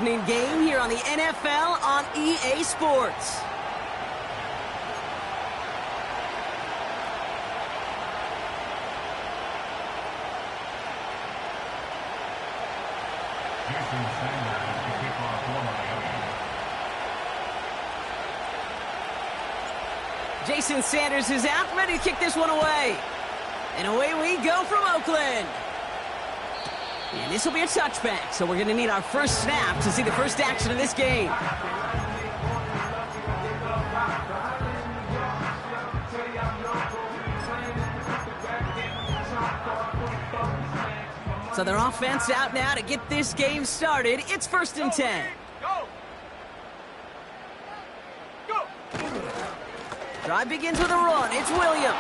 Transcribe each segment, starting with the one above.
evening game here on the NFL on EA Sports. Jason Sanders is out, ready to kick this one away. And away we go from Oakland. And this will be a touchback, so we're going to need our first snap to see the first action of this game. So their offense out now to get this game started. It's 1st and 10. Drive begins with a run. It's Williams.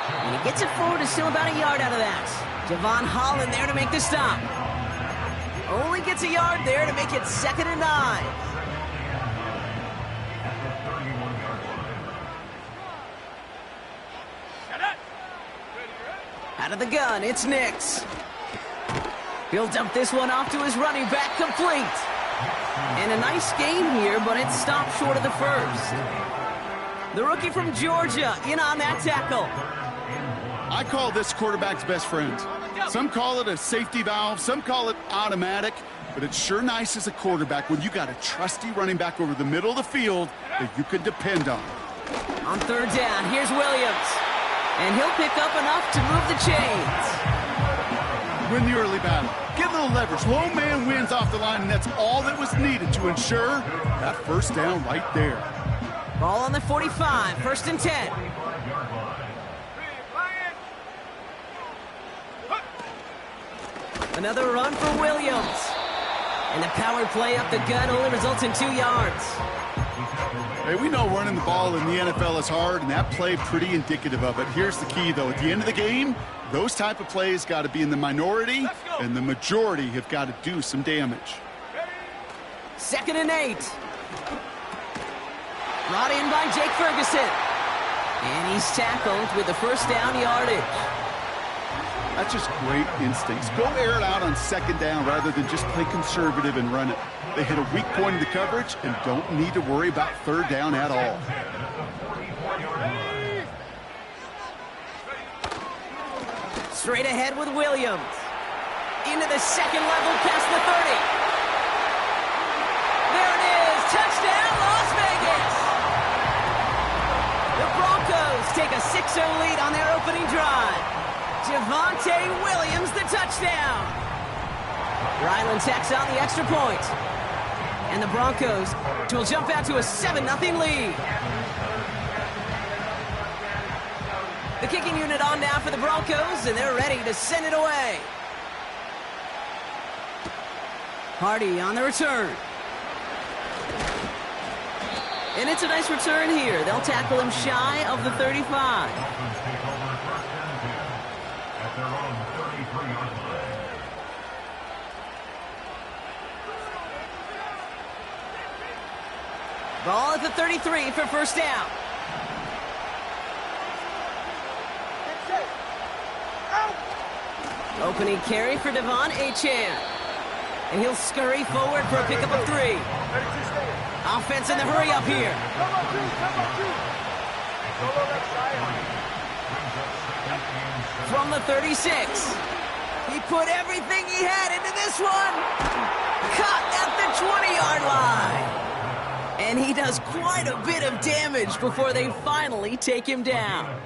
And he gets it forward. Is still about a yard out of that. Javon Holland there to make the stop. Only gets a yard there to make it 2nd and 9. Out of the gun, it's Nix. He'll dump this one off to his running back, complete. And a nice game here, but it stopped short of the first. The rookie from Georgia in on that tackle. I call this quarterback's best friend. Some call it a safety valve, some call it automatic, but it's sure nice as a quarterback when you got a trusty running back over the middle of the field that you can depend on. On 3rd down, here's Williams. And he'll pick up enough to move the chains. Win the early battle. Get a little leverage. Low man wins off the line, and that's all that was needed to ensure that first down right there. Ball on the 45, 1st and 10. Another run for Williams. And the power play up the gut only results in 2 yards. Hey, we know running the ball in the NFL is hard, and that play pretty indicative of it. Here's the key, though. At the end of the game, those type of plays got to be in the minority, and the majority have got to do some damage. 2nd and 8. Brought in by Jake Ferguson. And he's tackled with the first down yardage. That's just great instincts. Go air it out on 2nd down rather than just play conservative and run it. They hit a weak point in the coverage and don't need to worry about 3rd down at all. Straight ahead with Williams. Into the 2nd level past the 30. There it is. Touchdown, Las Vegas. The Broncos take a 6-0 lead on their opening drive. Javonte Williams, the touchdown. Ryland tacks on the extra point. And the Broncos will jump out to a 7-0 lead. The kicking unit on now for the Broncos, and they're ready to send it away. Hardy on the return. And it's a nice return here. They'll tackle him shy of the 35. Ball at the 33 for first down. Opening carry for Devon Achane. And he'll scurry forward for a pickup of 3. Offense in the hurry up here. From the 36. He put everything he had into this one. Caught at the 20-yard line. And he does quite a bit of damage before they finally take him down.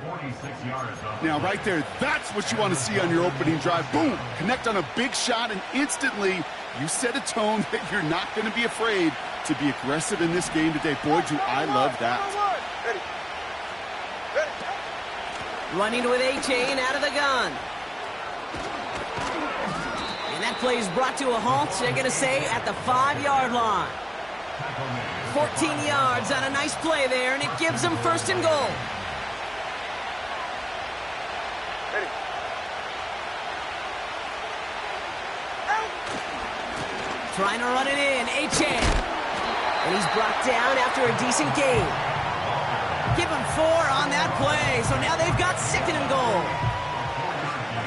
Now, right there, that's what you want to see on your opening drive. Boom! Connect on a big shot, and instantly you set a tone that you're not going to be afraid to be aggressive in this game today. Boy, do I love that. Running with Achane out of the gun. And that play is brought to a halt, they're going to say, at the 5-yard line. 14 yards on a nice play there, and it gives them 1st and goal. Trying to run it in, Achane. And he's brought down after a decent gain. Give him 4 on that play, so now they've got 2nd and goal.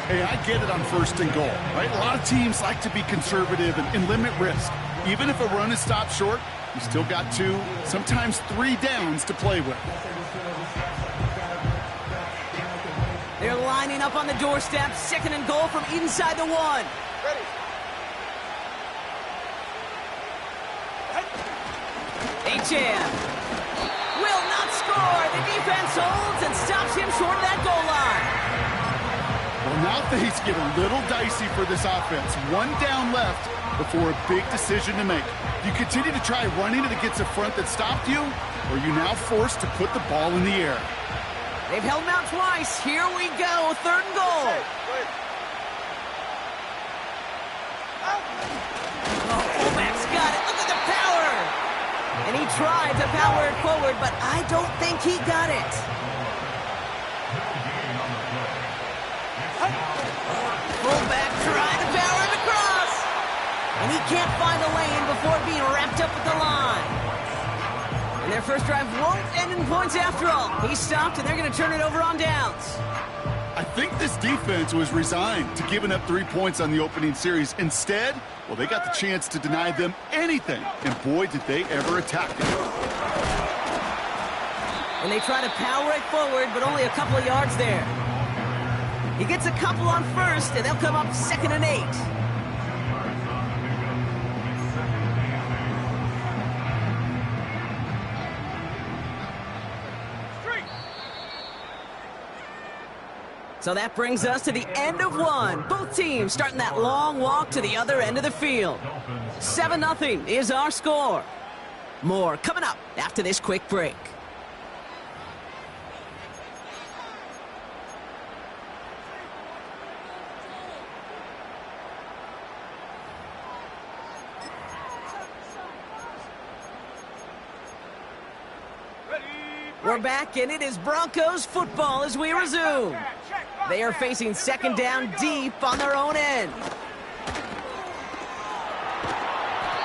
Hey, I get it on 1st and goal, right? A lot of teams like to be conservative and limit risk. Even if a run is stopped short, you still got 2, sometimes 3 downs to play with. They're lining up on the doorstep. 2nd and goal from inside the 1. Ready. HM will not score. The defense holds and stops him short of that goal line. Well, now things get a little dicey for this offense. 1 down left before a big decision to make. Do you continue to try running it against a front that stopped you, or are you now forced to put the ball in the air? They've held him out twice. Here we go. 3rd and goal. Oh, fullback's got it. Look at the power. And he tried to power it forward, but I don't think he got it. Fullback trying to power him across. And he can't find a lane before being wrapped up with the line. And their first drive won't end in points after all. He stopped, and they're going to turn it over on downs. I think this defense was resigned to giving up 3 points on the opening series. Instead, well, they got the chance to deny them anything. And boy, did they ever attack it. And they try to power it forward, but only a couple of yards there. He gets a couple on first, and they'll come up 2nd and 8. So that brings us to the end of 1. Both teams starting that long walk to the other end of the field. 7-0 is our score. More coming up after this quick break. We're back, and it is Broncos football as we resume. They are facing 2nd down deep on their own end.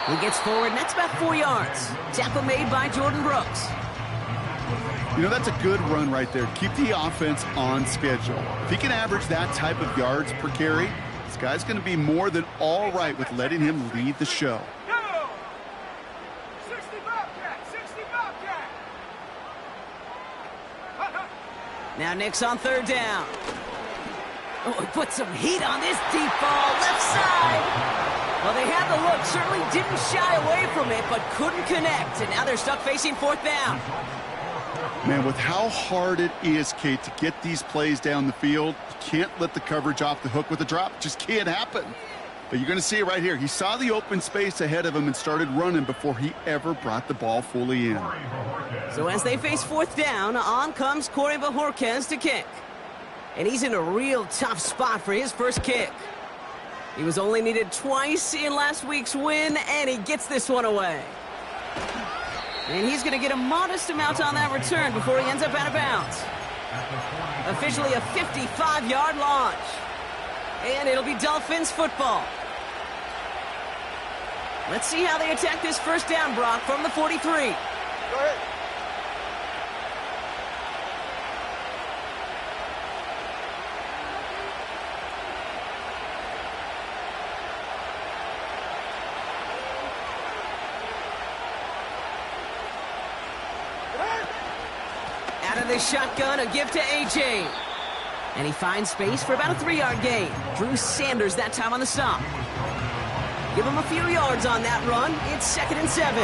He gets forward, and that's about 4 yards. Tackle made by Jordan Brooks. You know, that's a good run right there. Keep the offense on schedule. If he can average that type of yards per carry, this guy's going to be more than all right with letting him lead the show. Now Nick's on 3rd down. Oh, he put some heat on this deep ball, left side. Well, they had the look, certainly didn't shy away from it, but couldn't connect. And now they're stuck facing 4th down. Man, with how hard it is, Kate, to get these plays down the field, you can't let the coverage off the hook with a drop. It just can't happen. But you're going to see it right here. He saw the open space ahead of him and started running before he ever brought the ball fully in. So as they face 4th down, on comes Corey Bajorquez to kick. And he's in a real tough spot for his first kick. He was only needed twice in last week's win, and he gets this one away. And he's going to get a modest amount on that return before he ends up out of bounds. Officially a 55-yard launch. And it'll be Dolphins football. Let's see how they attack this first down, Brock, from the 43. Go ahead. Out of the shotgun, a give to AJ. And he finds space for about a 3-yard gain. Drew Sanders that time on the stop. Give him a few yards on that run. It's 2nd and 7.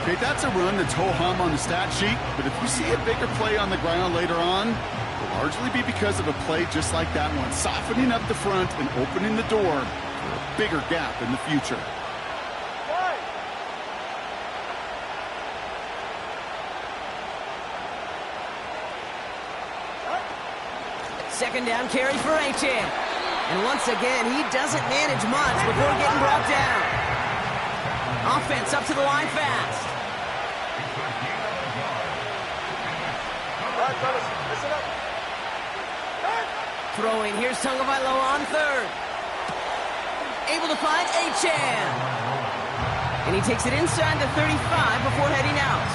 Okay, that's a run that's ho-hum on the stat sheet, but if you see a bigger play on the ground later on, it'll largely be because of a play just like that one, softening up the front and opening the door for a bigger gap in the future. Second down carry for Achan. And once again, he doesn't manage much before getting brought down. Offense up to the line fast. All right, fellas, listen up. Throwing, here's Tagovailoa on 3rd. Able to find Achan. And he takes it inside the 35 before heading out.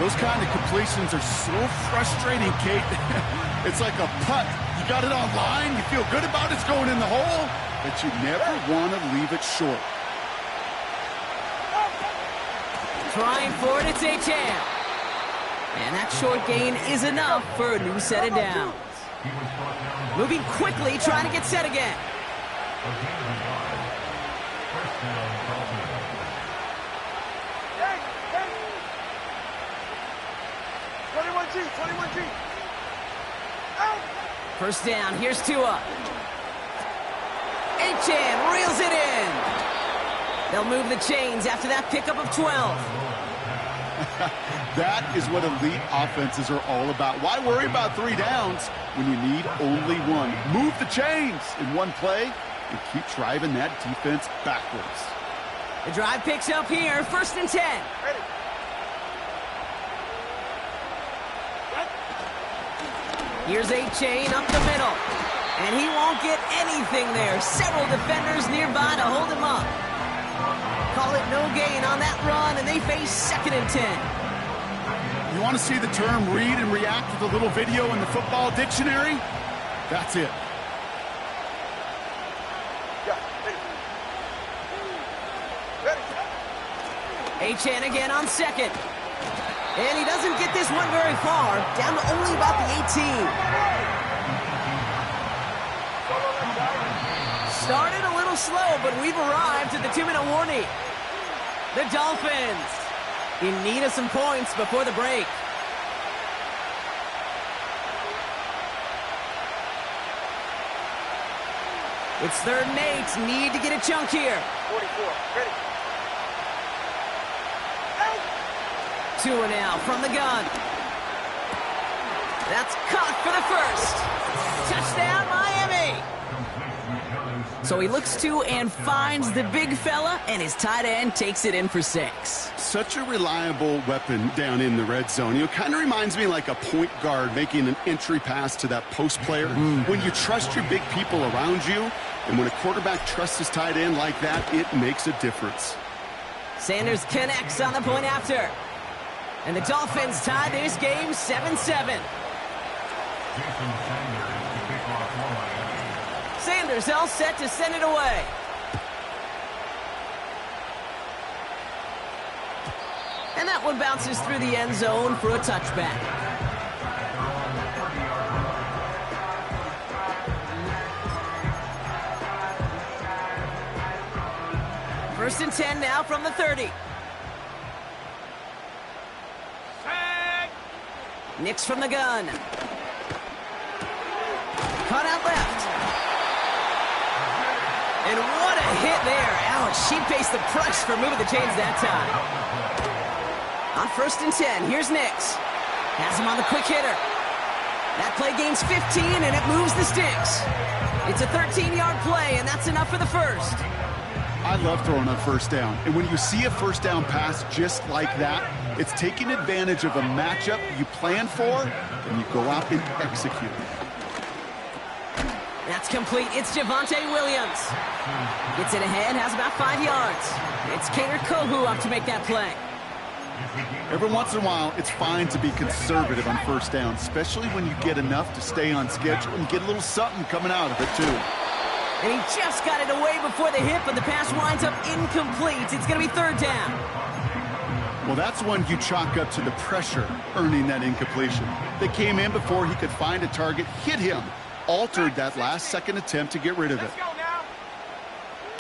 Those kind of completions are so frustrating, Kate. It's like a putt. You got it on line, you feel good about it's going in the hole, but you never want to leave it short. Trying for it, it's Achane. And that short gain is enough for a new set of downs. Moving quickly, trying to get set again. Hey, hey. 21G. Out. First down, here's Tua. Achane reels it in. They'll move the chains after that pickup of 12. That is what elite offenses are all about. Why worry about 3 downs when you need only one? Move the chains in one play and keep driving that defense backwards. The drive picks up here, 1st and 10. Ready. Here's Achane up the middle. And he won't get anything there. Several defenders nearby to hold him up. Call it no gain on that run, and they face 2nd and 10. You want to see the term read and react with a little video in the football dictionary? That's it. Yeah, ready. Achane again on 2nd. And he doesn't get this one very far, down to only about the 18. Started a little slow, but we've arrived at the 2-minute warning. The Dolphins in need of some points before the break. It's 3rd and 8. Need to get a chunk here. 44, ready. Tua now from the gun. That's caught for the 1st. Touchdown, Miami. So he looks to and finds the big fella, and his tight end takes it in for 6. Such a reliable weapon down in the red zone. You know, kind of reminds me like a point guard making an entry pass to that post player. When you trust your big people around you, and when a quarterback trusts his tight end like that, it makes a difference. Sanders Connects on the point after. And the Dolphins tie this game 7-7. Sanders all set to send it away. And that one bounces through the end zone for a touchback. First and 10 now from the 30. Nix from the gun. Cut out left. And what a hit there. Ouch, she faced the price for moving the chains that time. On 1st and 10, here's Nix. Has him on the quick hitter. That play gains 15, and it moves the sticks. It's a 13-yard play, and that's enough for the 1st. I love throwing on 1st down. And when you see a 1st down pass just like that, it's taking advantage of a matchup you plan for, and you go out and execute. That's complete. It's Javonte Williams. Gets it ahead, has about 5 yards. It's Kader Kohu up to make that play. Every once in a while, it's fine to be conservative on 1st down, especially when you get enough to stay on schedule and get a little something coming out of it, too. And he just got it away before the hit, but the pass winds up incomplete. It's going to be 3rd down. Well, that's one you chalk up to the pressure earning that incompletion. They came in before he could find a target, hit him, altered that last-second attempt to get rid of it.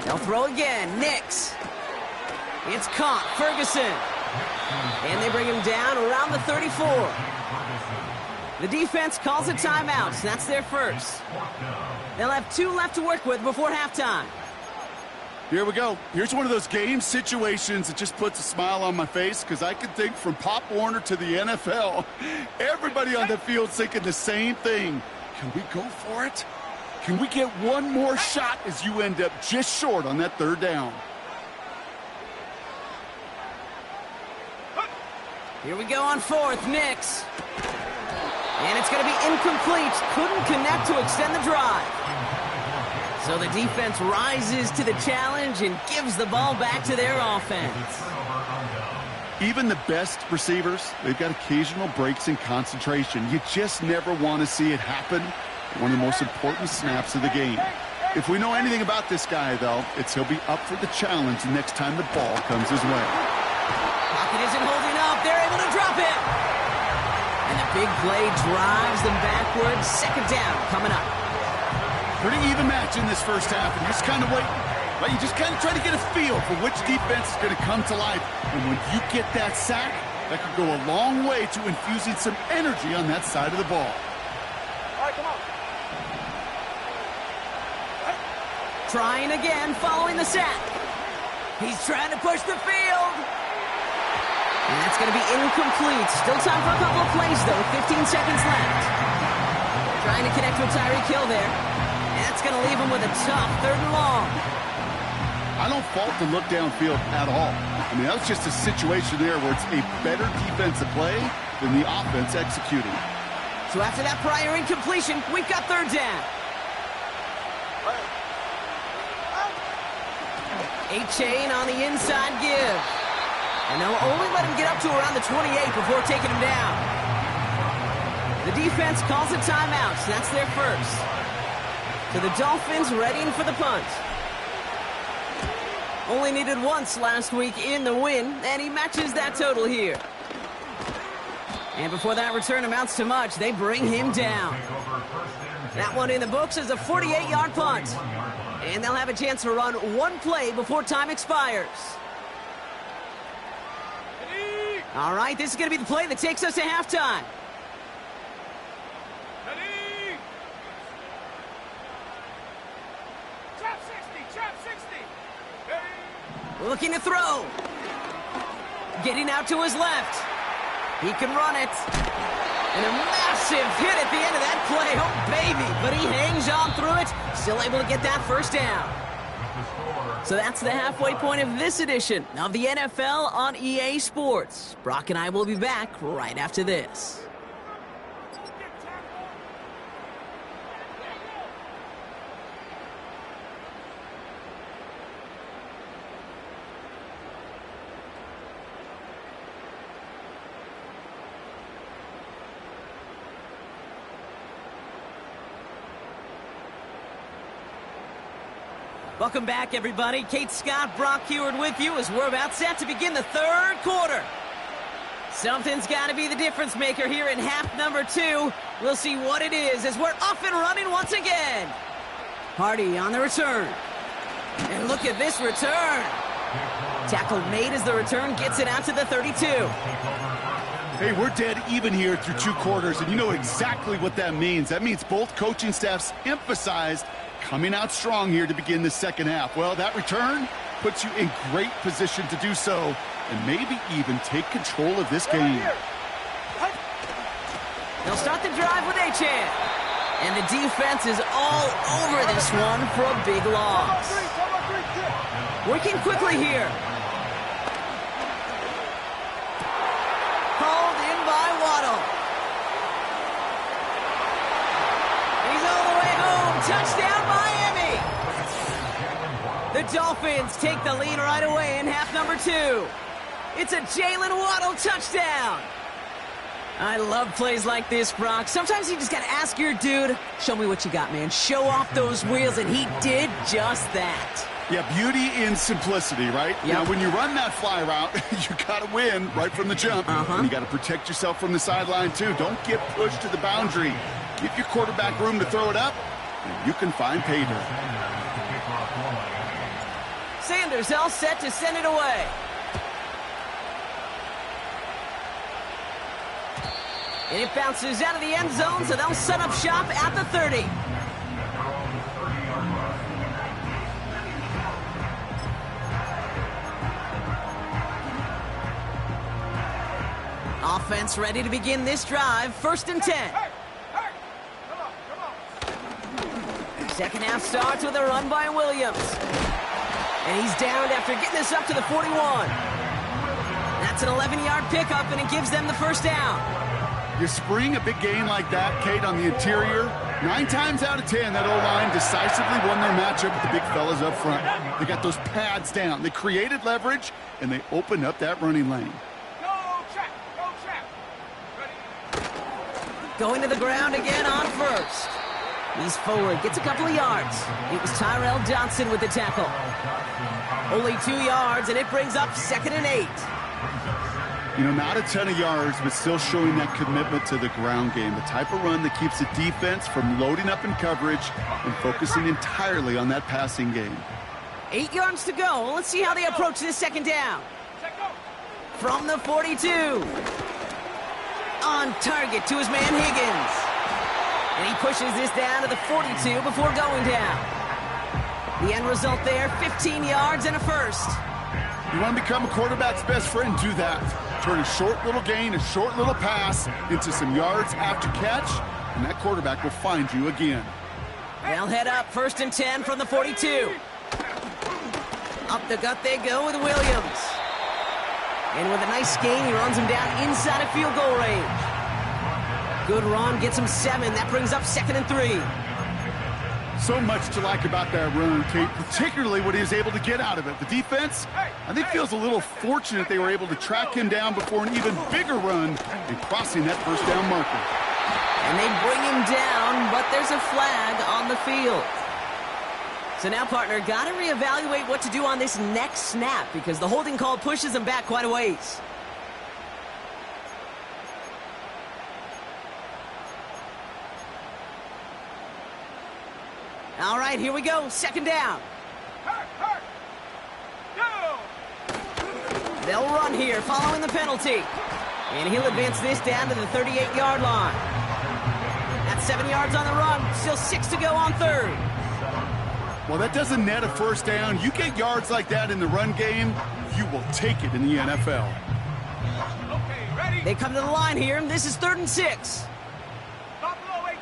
They'll throw again. Nix. It's caught. Ferguson. And they bring him down around the 34. The defense calls a timeout. So that's their 1st. They'll have 2 left to work with before halftime. Here we go. Here's one of those game situations that just puts a smile on my face because I can think from Pop Warner to the NFL. Everybody on the field thinking the same thing. Can we go for it? Can we get one more shot as you end up just short on that 3rd down? Here we go on 4th. Nix. And it's going to be incomplete. Couldn't connect to extend the drive. So the defense rises to the challenge and gives the ball back to their offense. Even the best receivers, they've got occasional breaks in concentration. You just never want to see it happen. One of the most important snaps of the game. If we know anything about this guy, though, it's he'll be up for the challenge next time the ball comes his way. Pocket isn't holding up. They're able to drop it. And the big play drives them backwards. Second down coming up. Pretty even match in this first half, and you're just kind of waiting. Right? You just kind of try to get a feel for which defense is going to come to life. And when you get that sack, that could go a long way to infusing some energy on that side of the ball. All right, come on. Trying again following the sack. He's trying to push the field. And that's going to be incomplete. Still time for a couple of plays, though. 15 seconds left. Trying to connect with Tyreek Hill there. And that's going to leave him with a tough 3rd and long. I don't fault the look downfield at all. I mean, that was just a situation there where it's a better defensive play than the offense executing. So after that prior incompletion, we've got 3rd down. A-chain on the inside give. And they'll only let him get up to around the 28 before taking him down. The defense calls a timeout, so that's their first. So the Dolphins readying for the punt. Only needed once last week in the win, and he matches that total here. And before that return amounts to much, they bring him down. That one in the books is a 48-yard punt. And they'll have a chance to run one play before time expires. All right, this is going to be the play that takes us to halftime. Looking to throw. Getting out to his left. He can run it. And a massive hit at the end of that play. Oh, baby. But he hangs on through it. Still able to get that first down. So that's the halfway point of this edition of the NFL on EA Sports. Brock and I will be back right after this. Welcome back, everybody. Kate Scott, Brock Heward with you as we're about set to begin the 3rd quarter. Something's got to be the difference maker here in half number 2. We'll see what it is as we're off and running once again. Hardy on the return. And look at this return. Tackle made as the return gets it out to the 32. Hey, we're dead even here through 2 quarters, and you know exactly what that means. That means both coaching staffs emphasized coming out strong here to begin the second half. Well, that return puts you in great position to do so and maybe even take control of this game. They'll start the drive with A-Chan. And the defense is all over this one for a big loss. Working quickly here. Hauled in by Waddle. He's all the way home. Touchdown, Miami. The Dolphins take the lead right away in half number 2. It's a Jalen Waddle touchdown. I love plays like this, Brock. Sometimes you just got to ask your dude, show me what you got, man. Show off those wheels, and he did just that. Yeah, beauty in simplicity, right? Yep. Now, when you run that fly route, you got to win right from the jump. And you got to protect yourself from the sideline, too. Don't get pushed to the boundary. Give your quarterback room to throw it up, and you can find pay dirt. Sanders all set to send it away. And it bounces out of the end zone, so they'll set up shop at the 30. Offense ready to begin this drive. 1st and 10. Second half starts with a run by Williams. And he's downed after getting this up to the 41. That's an 11-yard pickup, and it gives them the first down. You spring a big gain like that, Kate, on the interior, 9 times out of 10, that O-line decisively won their matchup with the big fellas up front. They got those pads down. They created leverage, and they opened up that running lane. Going to the ground again on first. He's forward, gets a couple of yards. It was Tyrell Johnson with the tackle. Only 2 yards, and it brings up 2nd and 8. You know, not a ton of yards, but still showing that commitment to the ground game. The type of run that keeps the defense from loading up in coverage and focusing entirely on that passing game. 8 yards to go. Let's see how they approach this second down. From the 42. On target to his man Higgins. And he pushes this down to the 42 before going down. The end result there, 15 yards and a first. You want to become a quarterback's best friend, do that. Turn a short little gain, a short little pass into some yards after catch, and that quarterback will find you again. They'll head up, 1st and 10 from the 42. Up the gut they go with Williams. And with a nice gain, he runs him down inside of field goal range. Good run, gets him 7. That brings up 2nd and 3. So much to like about that run, Kate, particularly what he was able to get out of it. The defense, I think, feels a little fortunate they were able to track him down before an even bigger run and crossing that first down marker. And they bring him down, but there's a flag on the field. So now, partner, got to reevaluate what to do on this next snap because the holding call pushes him back quite a ways. All right, here we go. 2nd down. They'll run here following the penalty. And he'll advance this down to the 38-yard line. That's 7 yards on the run. Still 6 to go on 3rd. Well, that doesn't net a first down. You get yards like that in the run game, you will take it in the NFL. Okay, ready? They come to the line here, and this is 3rd and 6. Buffalo 18.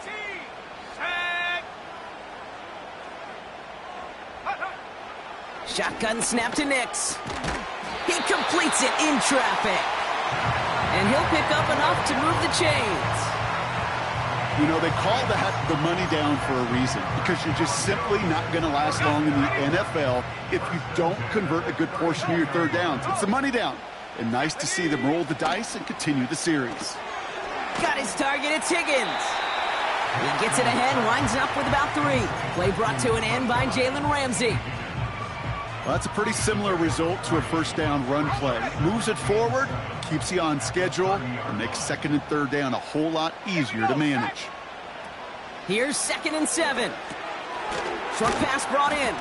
Shotgun snap to Nix. He completes it in traffic. And he'll pick up enough to move the chains. You know, they call that the money down for a reason because you're just simply not going to last long in the NFL if you don't convert a good portion of your 3rd downs. It's the money down. And nice to see them roll the dice and continue the series. Got his target, it's Higgins. He gets it ahead, winds up with about 3. Play brought to an end by Jalen Ramsey. Well, that's a pretty similar result to a first down run play. Moves it forward, keeps you on schedule, and makes 2nd and 3rd down a whole lot easier to manage. Here's 2nd and 7. Short pass brought in.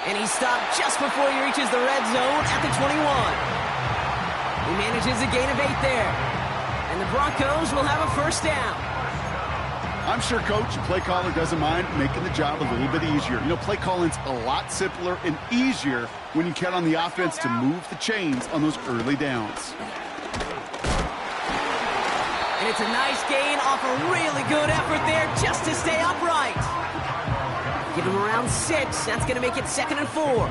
And he stopped just before he reaches the red zone at the 21. He manages a gain of 8 there. And the Broncos will have a first down. I'm sure coach and play caller doesn't mind making the job a little bit easier. You know, play calling's a lot simpler and easier when you count on the offense to move the chains on those early downs. And it's a nice gain off a really good effort there just to stay upright. Give him around 6. That's going to make it 2nd and 4.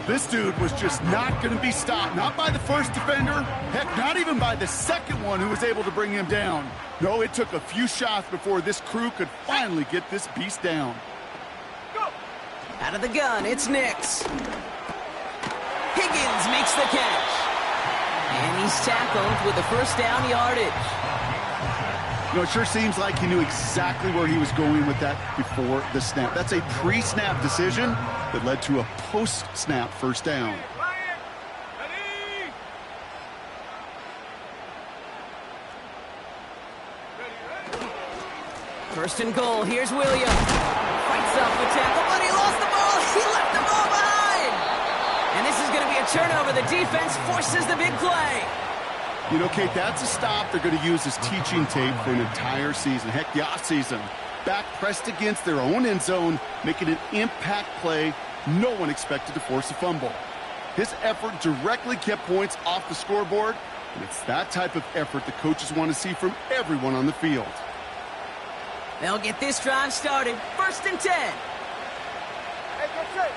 This dude was just not going to be stopped. Not by the first defender. Heck, not even by the second one who was able to bring him down. No, it took a few shots before this crew could finally get this beast down. Out of the gun, it's Nix. Higgins makes the catch. And he's tackled with the first down yardage. You know, it sure seems like he knew exactly where he was going with that before the snap. That's a pre-snap decision that led to a post-snap first down. First and goal, here's Williams. Fights up the tackle, but he lost the ball. He left the ball behind. And this is going to be a turnover. The defense forces the big play. You know, Kate, that's a stop they're going to use as teaching tape for an entire season. Heck, the offseason. Back pressed against their own end zone, making an impact play. No one expected to force a fumble. His effort directly kept points off the scoreboard, and it's that type of effort the coaches want to see from everyone on the field. They'll get this drive started. 1st and 10. Hey, get set.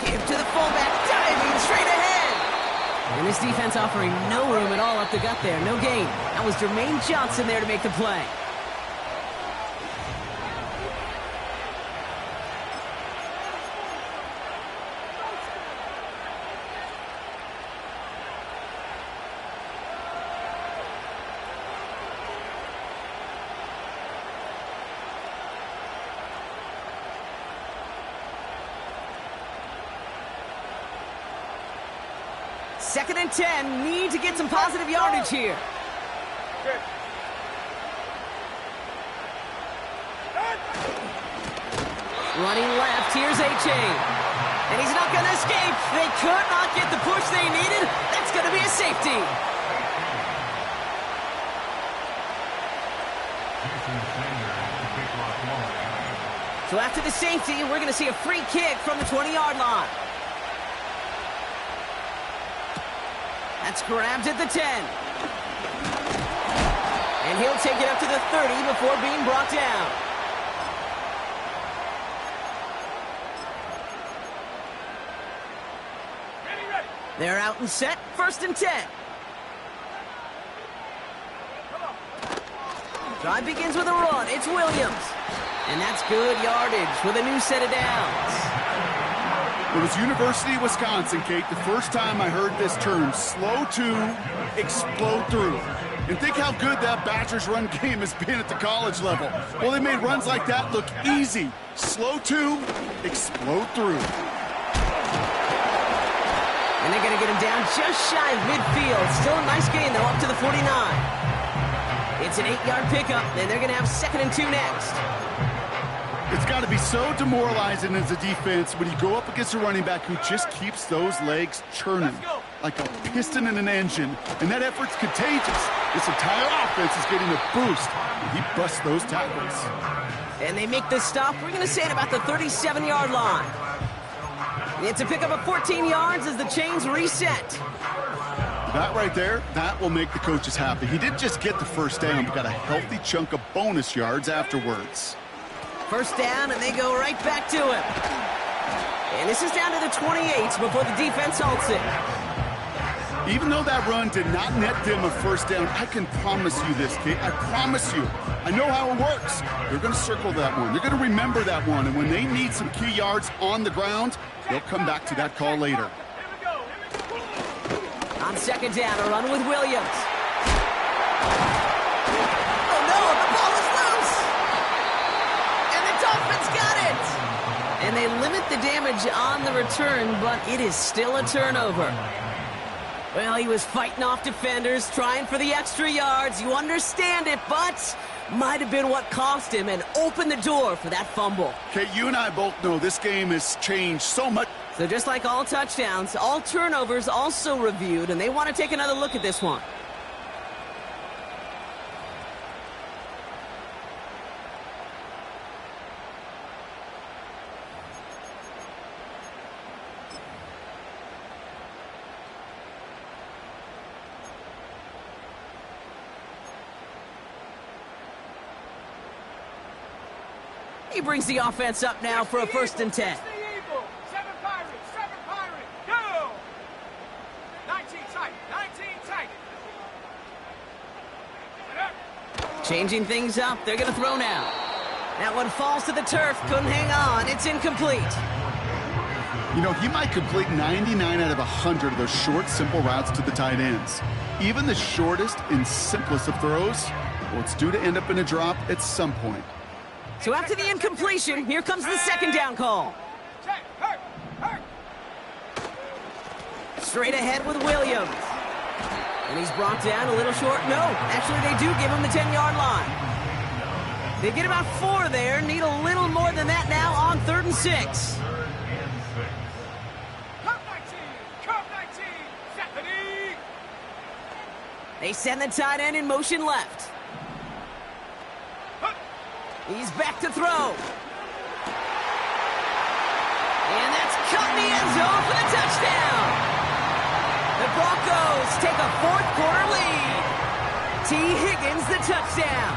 Give to the fullback, diving straight ahead. And this defense offering no room at all up the gut there. No gain. That was Jermaine Johnson there to make the play. 2nd and 10. Need to get some positive yardage here. Good. Running left, here's H.A. And he's not going to escape. They could not get the push they needed. That's going to be a safety. So after the safety, we're going to see a free kick from the 20-yard line. That's grabbed at the 10. And he'll take it up to the 30 before being brought down. They're out and set, 1st and 10. Drive begins with a run. It's Williams. And that's good yardage with a new set of downs. It was University of Wisconsin, Kate, the first time I heard this term, slow to explode through. And think how good that Badgers run game has been at the college level. Well, they made runs like that look easy. Slow to explode through. And they're going to get him down just shy of midfield. Still a nice gain, though, up to the 49. It's an 8-yard pickup, and they're going to have 2nd and 2 next. It's got to be so demoralizing as a defense when you go up against a running back who just keeps those legs churning like a piston in an engine, and that effort's contagious. This entire offense is getting a boost, and he busts those tackles. And they make this stop, we're going to say, at about the 37-yard line. It's a pickup of 14 yards as the chains reset. That right there, that will make the coaches happy. He didn't just get the first down, but got a healthy chunk of bonus yards afterwards. 1st down, and they go right back to him. And this is down to the 28 before the defense halts it. Even though that run did not net them a 1st down, I can promise you this, Kate. I promise you. I know how it works. They're going to circle that one. They're going to remember that one. And when they need some key yards on the ground, they'll come back to that call later. On 2nd down, a run with Williams. Oh, no, the ball is loose. And the Dolphins got it. And they limit the damage on the return, but it is still a turnover. Well, he was fighting off defenders, trying for the extra yards. You understand it, but might have been what cost him and opened the door for that fumble. Kate, you and I both know this game has changed so much. So just like all touchdowns, all turnovers also reviewed, and they want to take another look at this one. He brings the offense up now for a 1st and 10. Changing things up, they're going to throw now. That one falls to the turf, couldn't hang on, it's incomplete. You know, he might complete 99 out of 100 of those short, simple routes to the tight ends. Even the shortest and simplest of throws, well, it's due to end up in a drop at some point. So after the incompletion, here comes the 2nd down call. Straight ahead with Williams. And he's brought down a little short. No, actually they do give him the 10-yard line. They get about 4 there. Need a little more than that now on 3rd and 6. They send the tight end in motion left. He's back to throw. And that's caught in the end zone for the touchdown. The Broncos take a 4th quarter lead. T. Higgins the touchdown.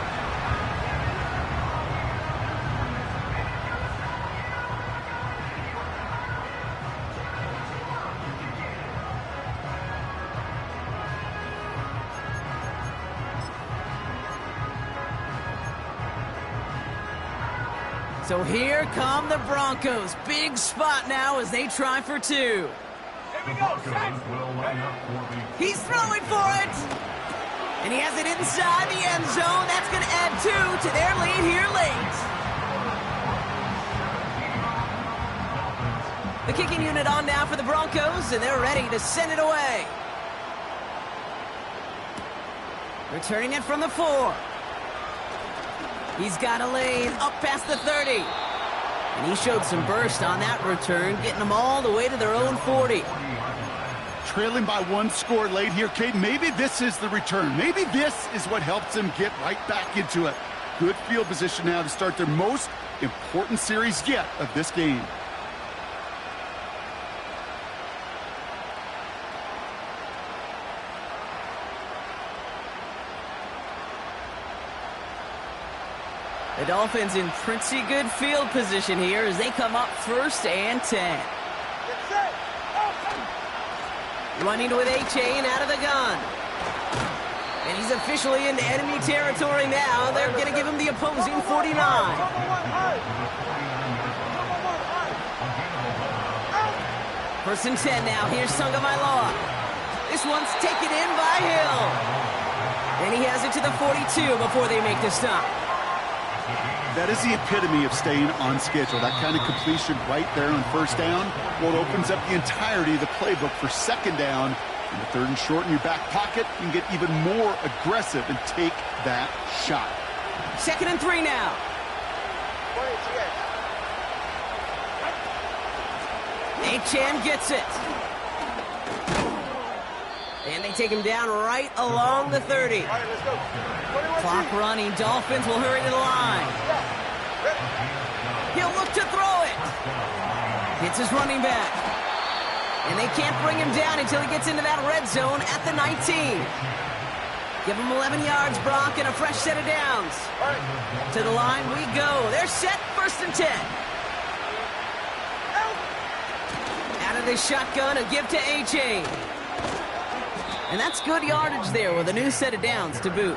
So here come the Broncos. Big spot now as they try for 2. Here we go, He's throwing for it. And he has it inside the end zone. That's going to add 2 to their lead here late. The kicking unit on now for the Broncos, and they're ready to send it away. Returning it from the 4. He's got a lane up past the 30. And he showed some burst on that return, getting them all the way to their own 40. Trailing by 1 score late here, Kate. Maybe this is the return. Maybe this is what helps them get right back into it. Good field position now to start their most important series yet of this game. The Dolphins in pretty good field position here as they come up 1st and 10. Running with A-Chain out of the gun. And he's officially into enemy territory now. They're going to give him the opposing 49. 1st and 10 now. Here's Tagovailoa. This one's taken in by Hill. And he has it to the 42 before they make the stop. That is the epitome of staying on schedule. That kind of completion right there on 1st down. Well, it opens up the entirety of the playbook for 2nd down. In the 3rd and short in your back pocket, you can get even more aggressive and take that shot. 2nd and 3 now. A-Chan gets it. And they take him down right along the 30. Clock running. Dolphins will hurry to the line. He'll look to throw it. Hits his running back. And they can't bring him down until he gets into that red zone at the 19. Give him 11 yards, Brock, and a fresh set of downs. To the line we go. They're set. 1st and 10. Out of the shotgun and give to A-Chain. And that's good yardage there with a new set of downs to boot.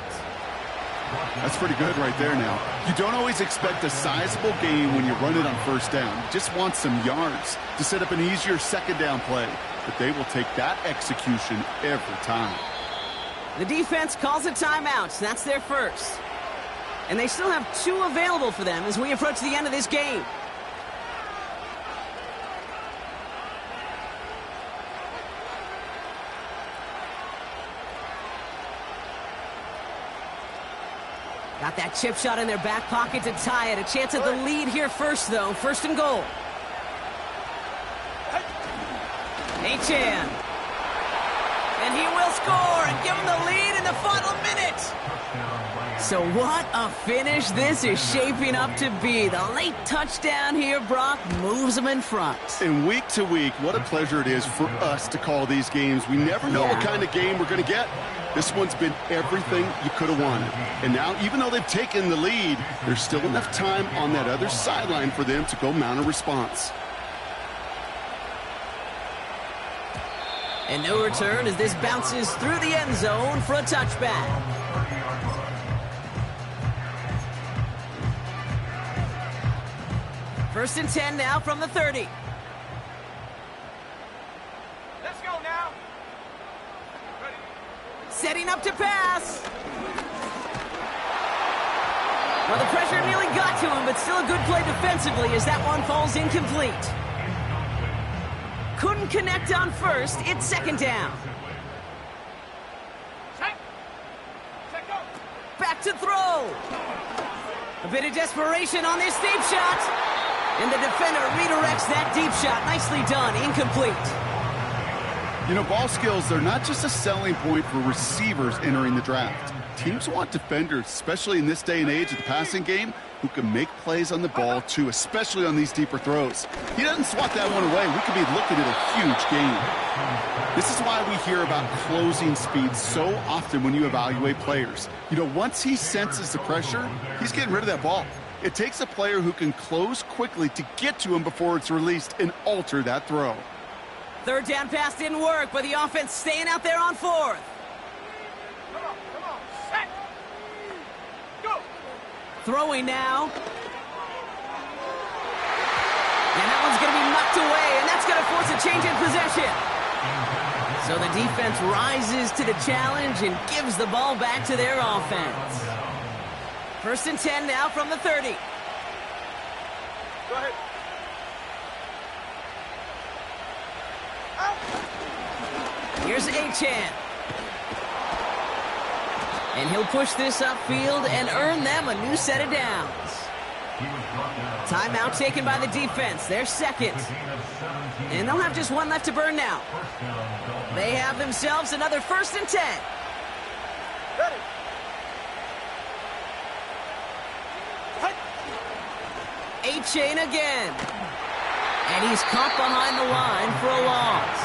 That's pretty good right there now. You don't always expect a sizable gain when you run it on 1st down. You just want some yards to set up an easier 2nd down play. But they will take that execution every time. The defense calls a timeout. That's their 1st. And they still have 2 available for them as we approach the end of this game. Got that chip shot in their back pocket to tie it. A chance at the lead here first, though. 1st and goal. A-Chan. And he will score and give him the lead in the final minute. So what a finish this is shaping up to be. The late touchdown here, Brock, moves them in front. And week to week, what a pleasure it is for us to call these games. We never know what kind of game we're going to get. This one's been everything you could have wanted. And now, even though they've taken the lead, there's still enough time on that other sideline for them to go mount a response. And no return as this bounces through the end zone for a touchback. First and 10 now from the 30. Let's go now. Ready. Setting up to pass. Well, the pressure nearly got to him, but still a good play defensively as that one falls incomplete. Couldn't connect on 1st. It's 2nd down. Set, go. Back to throw. A bit of desperation on this deep shot. And the defender redirects that deep shot. Nicely done. Incomplete. You know, ball skills, they're not just a selling point for receivers entering the draft. Teams want defenders, especially in this day and age of the passing game, who can make plays on the ball, too, especially on these deeper throws. He doesn't swat that one away. We could be looking at a huge game. This is why we hear about closing speed so often when you evaluate players. You know, once he senses the pressure, he's getting rid of that ball. It takes a player who can close quickly to get to him before it's released and alter that throw. 3rd down pass didn't work, but the offense staying out there on 4th. Come on. Set. Go. Throwing now. And that one's going to be knocked away, and that's going to force a change in possession. So the defense rises to the challenge and gives the ball back to their offense. 1st and 10 now from the 30. Go ahead. Here's Achan. And he'll push this upfield and earn them a new set of downs. Timeout taken by the defense. They're second. And they'll have just one left to burn now. They have themselves another 1st and 10. Ready. Achan again. And he's caught behind the line for a loss.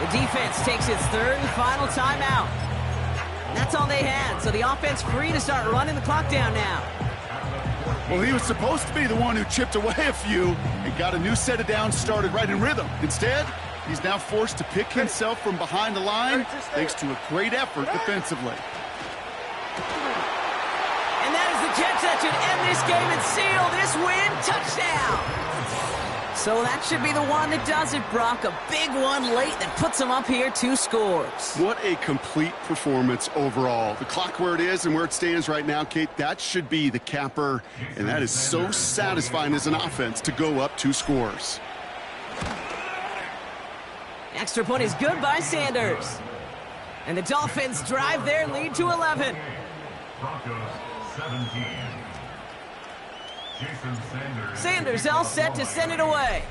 The defense takes its 3rd and final timeout. That's all they had, so the offense free to start running the clock down now. Well, he was supposed to be the one who chipped away a few and got a new set of downs started right in rhythm. Instead, he's now forced to pick himself from behind the line thanks to a great effort defensively. And that is the catch that should end this game and seal this win. Touchdown! So that should be the one that does it, Brock. A big one late that puts him up here 2 scores. What a complete performance overall. The clock where it is and where it stands right now, Kate, that should be the capper. And that is so satisfying as an offense to go up 2 scores. Extra point is good by Sanders. And the Dolphins drive their lead to 11. Sanders all set to send it away.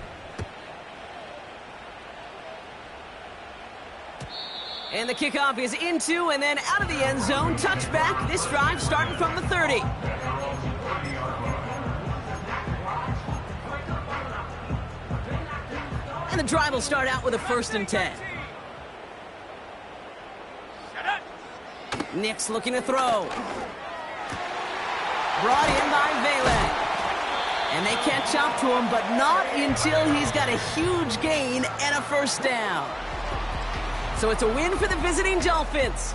And the kickoff is into and then out of the end zone. Touchback. This drive starting from the 30. And the drive will start out with a 1st and 10. Nick's looking to throw. Brought in by Vele. And they catch up to him, but not until he's got a huge gain and a 1st down. So it's a win for the visiting Dolphins.